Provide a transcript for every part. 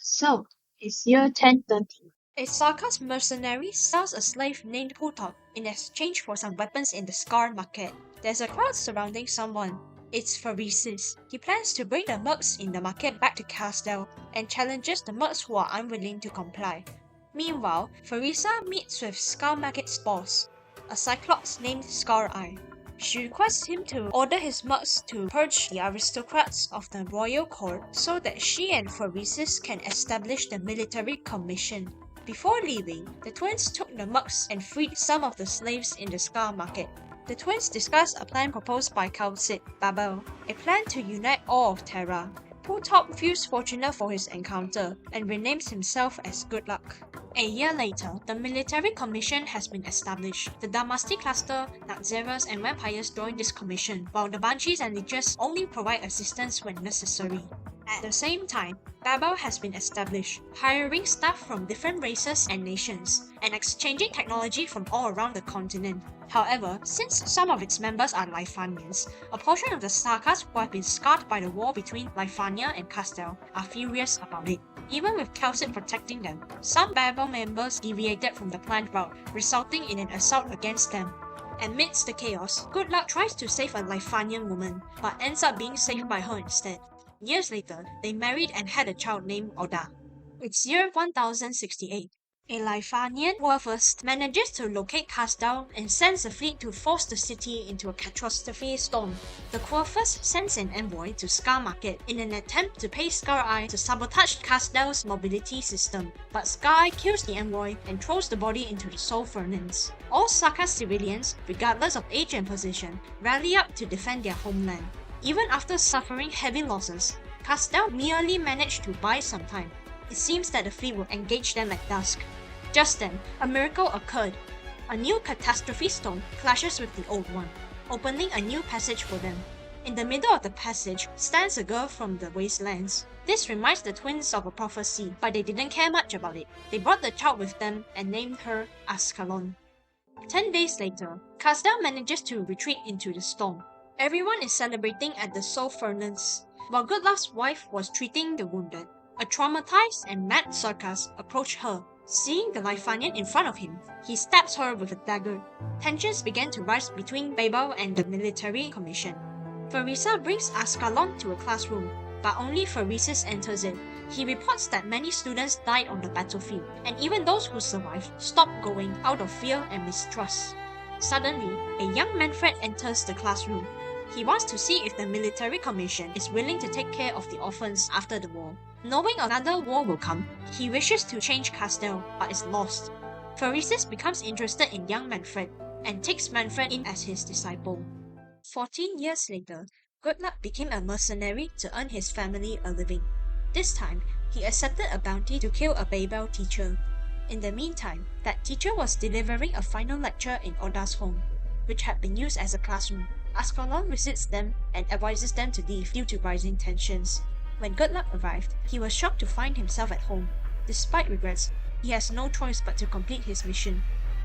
So, it's year 1030. A sarkaz mercenary sells a slave named Dokutah in exchange for some weapons in the Scar market. There's a crowd surrounding someone. It's theresa. He plans to bring the mercs in the market back to Castel and challenges the mercs who are unwilling to comply. Meanwhile, theresa meets with Scar Market's boss, a cyclops named Scar Eye. She requests him to order his mercs to purge the aristocrats of the royal court so that she and theresa can establish the military commission. Before leaving, the twins took the mercs and freed some of the slaves in the Scar market. The twins discussed a plan proposed by kal'tsit, BABEL, a plan to unite all of Terra. Top feels fortunate for his encounter and renames himself as Good Luck. A year later, the military commission has been established. The Dynasty cluster, Naxxeras and vampires join this commission, while the Banshees and Liches only provide assistance when necessary. At the same time, BABEL has been established, hiring staff from different races and nations, and exchanging technology from all around the continent. However, since some of its members are Lifanians, a portion of the sarkaz who have been scarred by the war between Lifania and Castel are furious about it. Even with kal'tsit protecting them, some BABEL members deviated from the planned route, resulting in an assault against them. Amidst the chaos, Good Luck tries to save a Lifanian woman, but ends up being saved by her instead. Years later, they married and had a child named Oda. It's year 1068. A Lifanian Wurfist manages to locate Castel and sends a fleet to force the city into a catastrophe storm. The Wurfist sends an envoy to Scar Market in an attempt to pay Scar Eye to sabotage Castel's mobility system, but Scar Eye kills the envoy and throws the body into the Soul Furnace. All sarkaz civilians, regardless of age and position, rally up to defend their homeland. Even after suffering heavy losses, Castel merely managed to buy some time. It seems that the fleet will engage them at dusk. Just then, a miracle occurred. A new catastrophe storm clashes with the old one, opening a new passage for them. In the middle of the passage stands a girl from the wastelands. This reminds the twins of a prophecy, but they didn't care much about it. They brought the child with them and named her Ascalon. 10 days later, Castel manages to retreat into the storm. Everyone is celebrating at the Soul Furnace. While Good Luck's wife was treating the wounded, a traumatized and mad sarkaz approached her. Seeing the Lifanian in front of him, he stabs her with a dagger. Tensions began to rise between BABEL and the military commission. Theresa brings Ascalon to a classroom, but only theresa enters it. He reports that many students died on the battlefield, and even those who survived stopped going out of fear and mistrust. Suddenly, a young Manfred enters the classroom. He wants to see if the military commission is willing to take care of the orphans after the war. Knowing another war will come, he wishes to change Castel, but is lost. Theresa becomes interested in young Manfred and takes Manfred in as his disciple. 14 years later, Good Luck became a mercenary to earn his family a living. This time, he accepted a bounty to kill a BABEL teacher. In the meantime, that teacher was delivering a final lecture in Oda's home, which had been used as a classroom. Ascalon visits them and advises them to leave due to rising tensions. When Good Luck arrived, he was shocked to find himself at home. Despite regrets, he has no choice but to complete his mission.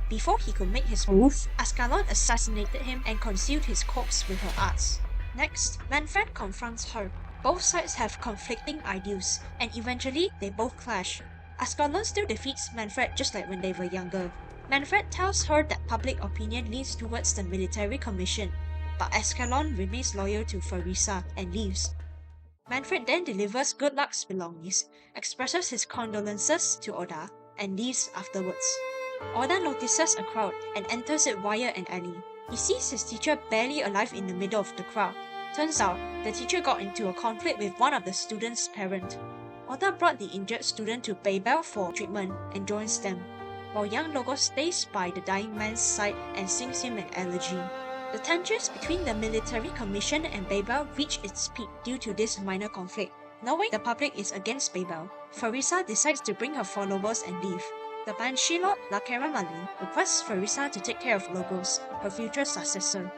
Before he could make his move, Ascalon assassinated him and concealed his corpse with her arts. Next, Manfred confronts her. Both sides have conflicting ideals, and eventually they both clash. Ascalon still defeats Manfred just like when they were younger. Manfred tells her that public opinion leans towards the military commission, but Ascalon remains loyal to Theresa and leaves. Manfred then delivers Good Luck's belongings, expresses his condolences to Oda, and leaves afterwards. Oda notices a crowd and enters it via an alley. He sees his teacher barely alive in the middle of the crowd. Turns out, the teacher got into a conflict with one of the students' parents. Oda brought the injured student to BABEL for treatment and joins them, while young Logos stays by the dying man's side and sings him an elegy. The tensions between the military commission and BABEL reach its peak due to this minor conflict. Knowing the public is against BABEL, Theresa decides to bring her followers and leave. The Banshee Lord Lakera Mali requests Theresa to take care of Logos, her future successor.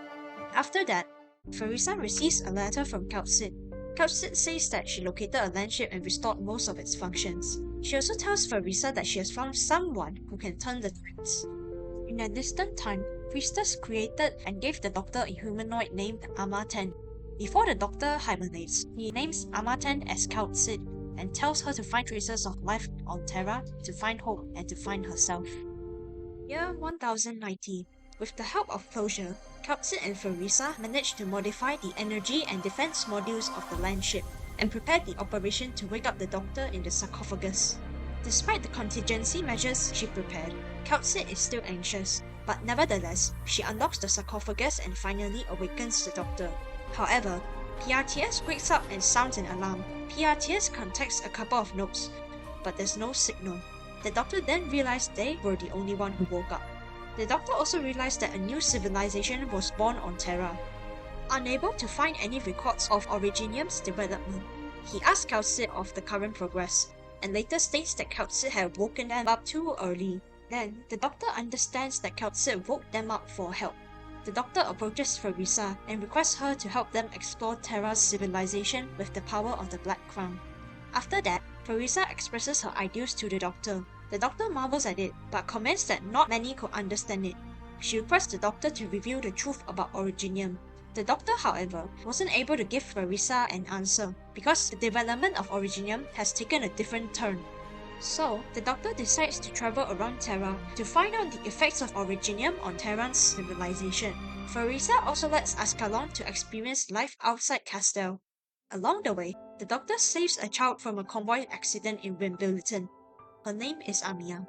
After that, Theresa receives a letter from kal'tsit. kal'tsit says that she located a landship and restored most of its functions. She also tells Theresa that she has found someone who can turn the tides. In a distant time, Priestess created and gave the doctor a humanoid named Amaten. Before the doctor hibernates, he names Amaten as kal'tsit. and tells her to find traces of life on Terra, to find hope, and to find herself. Year 1090. With the help of Closure, kal'tsit and Theresa managed to modify the energy and defense modules of the land ship and prepared the operation to wake up the Doctor in the sarcophagus. Despite the contingency measures she prepared, kal'tsit is still anxious, but nevertheless, she unlocks the sarcophagus and finally awakens the Doctor. However, PRTS wakes up and sounds an alarm. PRTS contacts a couple of notes, but there's no signal. The Doctor then realized they were the only one who woke up. The Doctor also realized that a new civilization was born on Terra. Unable to find any records of Originium's development, he asks kal'tsit of the current progress, and later states that kal'tsit had woken them up too early. Then, the Doctor understands that kal'tsit woke them up for help. The Doctor approaches Theresa and requests her to help them explore Terra's civilization with the power of the Black Crown. After that, Theresa expresses her ideals to the Doctor. The Doctor marvels at it, but comments that not many could understand it. She requests the Doctor to reveal the truth about Originium. The Doctor, however, wasn't able to give Theresa an answer, because the development of Originium has taken a different turn. So, the Doctor decides to travel around Terra to find out the effects of Originium on Terran's civilization. Theresa also lets Ascalon to experience life outside Castel. Along the way, the Doctor saves a child from a convoy accident in Wimbledon. Her name is Amiya.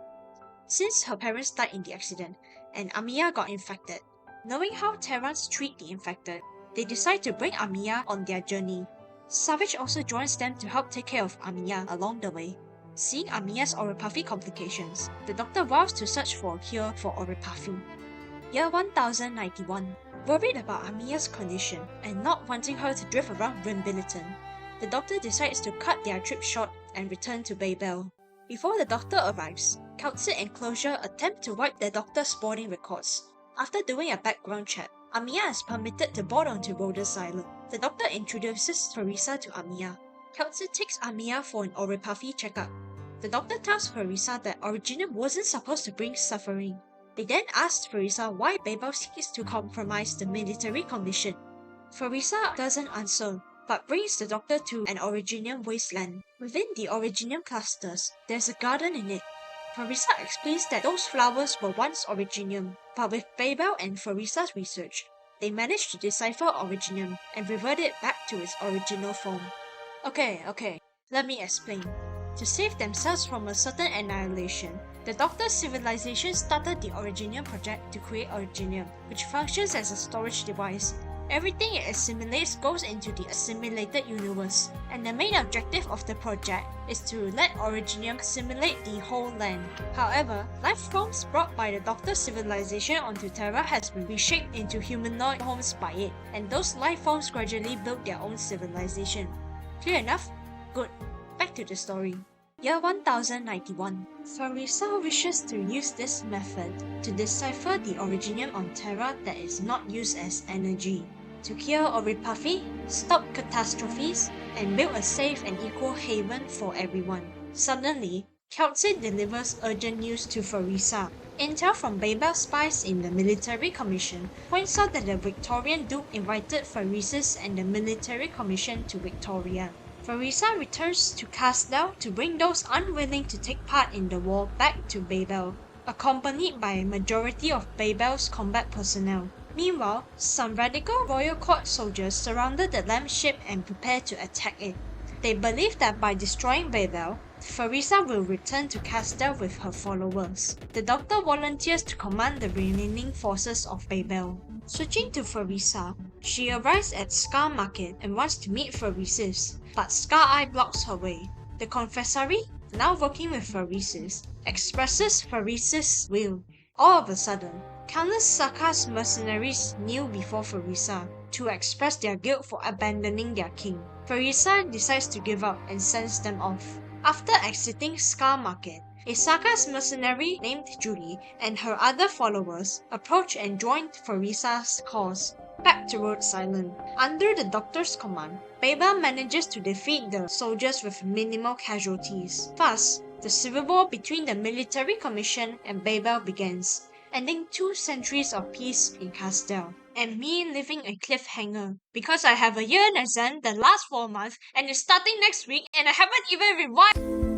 Since her parents died in the accident, and Amiya got infected, knowing how Terrans treat the infected, they decide to bring Amiya on their journey. Savage also joins them to help take care of Amiya along the way. Seeing Amiya's Oripathy complications, the Doctor vows to search for a cure for Oripathy. Year 1091. Worried about Amiya's condition and not wanting her to drift around Wimbledon, the Doctor decides to cut their trip short and return to Babel. Before the Doctor arrives, kal'tsit and Closure attempt to wipe the Doctor's boarding records. After doing a background check, Amiya is permitted to board onto Rhodes Island. The Doctor introduces Theresa to Amiya. kal'tsit takes Amiya for an Oripathy checkup. The Doctor tells Theresa that Originium wasn't supposed to bring suffering. They then ask Theresa why Babel seeks to compromise the military commission. Theresa doesn't answer, but brings the Doctor to an Originium wasteland. Within the Originium clusters, there's a garden in it. Theresa explains that those flowers were once Originium, but with Babel and Theresa's research, they managed to decipher Originium and revert it back to its original form. Okay, let me explain. To save themselves from a certain annihilation, the Doctor's civilization started the Originium project to create Originium, which functions as a storage device. Everything it assimilates goes into the assimilated universe, and the main objective of the project is to let Originium assimilate the whole land. However, life forms brought by the Doctor's civilization onto Terra has been reshaped into humanoid homes by it, and those life forms gradually built their own civilization. Clear enough? Good. Back to the story. Year 1091. Theresa wishes to use this method to decipher the Originium on Terra that is not used as energy, to cure Oripathy, stop catastrophes, and build a safe and equal haven for everyone. Suddenly, kal'tsit delivers urgent news to Theresa. Intel from Babel spies in the military commission points out that the Victorian Duke invited Theresa's and the military commission to Victoria. Theresa returns to Castel to bring those unwilling to take part in the war back to Babel, accompanied by a majority of Babel's combat personnel. Meanwhile, some radical royal court soldiers surrounded the lamp ship and prepare to attack it. They believe that by destroying Babel, Theresa will return to Castel with her followers. The Doctor volunteers to command the remaining forces of Babel. Switching to Theresa, she arrives at Scar Market and wants to meet Theresis, but Scar Eye blocks her way. The Confessory, now working with Theresis, expresses Theresis' will. All of a sudden, countless sarkaz mercenaries kneel before Theresa to express their guilt for abandoning their king. Theresa decides to give up and sends them off. After exiting Scar Market, a sarkaz mercenary named Julie and her other followers approach and join Theresa's cause. Back to Rhodes Island. Under the Doctor's command, Babel manages to defeat the soldiers with minimal casualties. Thus, the civil war between the military commission and Babel begins, ending 2 centuries of peace in Castel. and me leaving a cliffhanger because I have a year-end exam that lasts for a month and it's starting next week and I haven't even revised.